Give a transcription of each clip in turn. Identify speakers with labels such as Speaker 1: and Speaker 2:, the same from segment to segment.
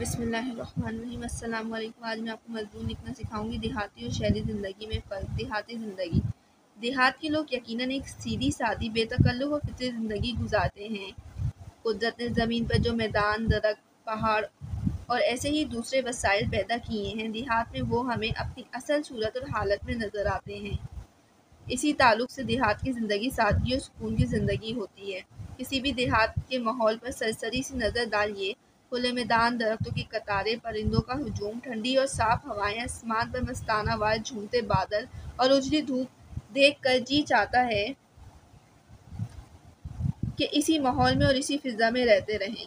Speaker 1: بسم اللہ الرحمن الرحیم۔ السلام علیکم۔ آج میں آپ کو مضمون لکھنا سکھاؤں گی دیہاتی اور شہری زندگی میں فرق۔ دیہاتی زندگی، دیہات کے لوگ یقیناً ایک سیدھی سادی بے تکلف اور فطری زندگی گزارتے ہیں۔ قدرت نے زمین پر جو میدان، درخت، پہاڑ اور ایسے ہی دوسرے وسائل پیدا کیے ہیں، دیہات میں وہ ہمیں اپنی اصل صورت اور حالت میں نظر آتے ہیں۔ اسی تعلق سے دیہات کی زندگی سادگی اور سکون کی زندگی ہوتی ہے۔ کسی بھی دیہات کے ماحول پر سرسری سی نظر ڈالیے، کھلے میدان، درختوں کی قطاریں، پرندوں کا ہجوم، ٹھنڈی اور صاف ہوائیں، آسمان پر مستانہ وار جھومتے بادل اور اجلی دھوپ دیکھ کر جی چاہتا ہے کہ اسی ماحول میں اور اسی فضا میں رہتے رہیں۔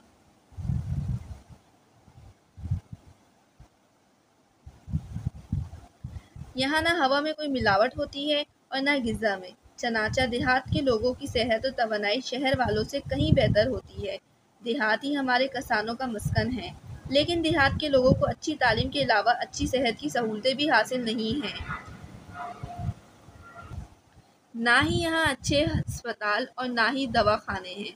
Speaker 1: یہاں نہ ہوا میں کوئی ملاوٹ ہوتی ہے اور نہ غذا میں، چنانچہ دیہات کے لوگوں کی صحت اور توانائی شہر والوں سے کہیں بہتر ہوتی ہے۔ دیہات ہی ہمارے کسانوں کا مسکن ہے، لیکن دیہات کے لوگوں کو اچھی تعلیم کے علاوہ اچھی صحت کی سہولتیں بھی حاصل نہیں ہیں۔ نہ ہی یہاں اچھے ہسپتال اور نہ ہی دواخانے ہیں۔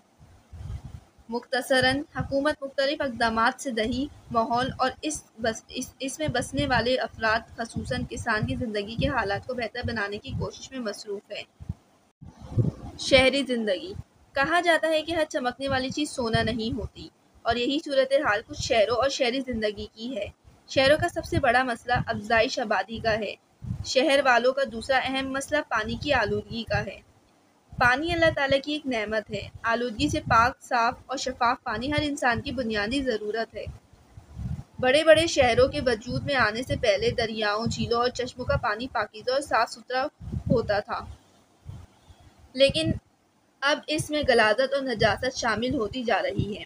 Speaker 1: مختصراً، حکومت مختلف اقدامات سے دیہی ماحول اور اس میں بسنے والے افراد خصوصاً کسان کی زندگی کے حالات کو بہتر بنانے کی کوشش میں مصروف ہے۔ شہری زندگی، کہا جاتا ہے کہ ہر چمکنے والی چیز سونا نہیں ہوتی، اور یہی صورتحال کچھ شہروں اور شہری زندگی کی ہے۔ شہروں کا سب سے بڑا مسئلہ افزائش آبادی کا ہے۔ شہر والوں کا دوسرا اہم مسئلہ پانی کی آلودگی کا ہے۔ پانی اللہ تعالیٰ کی ایک نعمت ہے۔ آلودگی سے پاک، صاف اور شفاف پانی ہر انسان کی بنیادی ضرورت ہے۔ بڑے بڑے شہروں کے وجود میں آنے سے پہلے دریاؤں، جھیلوں اور چشموں کا پانی پاکیزہ اور صاف ستھرا ہوتا تھا، لیکن اب اس میں غلاظت اور نجاست شامل ہوتی جا رہی ہے۔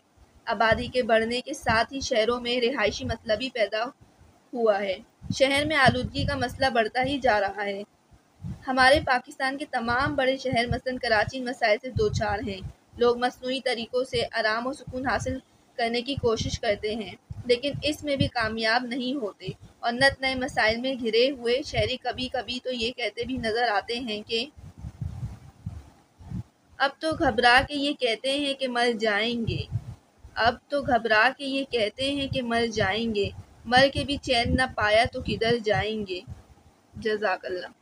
Speaker 1: آبادی کے بڑھنے کے ساتھ ہی شہروں میں رہائشی مسئلہ بھی پیدا ہوا ہے۔ شہر میں آلودگی کا مسئلہ بڑھتا ہی جا رہا ہے۔ ہمارے پاکستان کے تمام بڑے شہر مثلاً کراچی ان مسائل سے دوچار ہیں۔ لوگ مصنوعی طریقوں سے آرام اور سکون حاصل کرنے کی کوشش کرتے ہیں، لیکن اس میں بھی کامیاب نہیں ہوتے، اور نت نئے مسائل میں گھرے ہوئے شہری کبھی کبھی تو یہ کہتے بھی نظر آتے ہیں کہ اب تو گھبرا کے یہ کہتے ہیں کہ مر جائیں گے۔ اب تو گھبرا کے یہ کہتے ہیں کہ مر جائیں گے، مر کے بھی چین نہ پایا تو کدھر جائیں گے۔ جزاک اللہ۔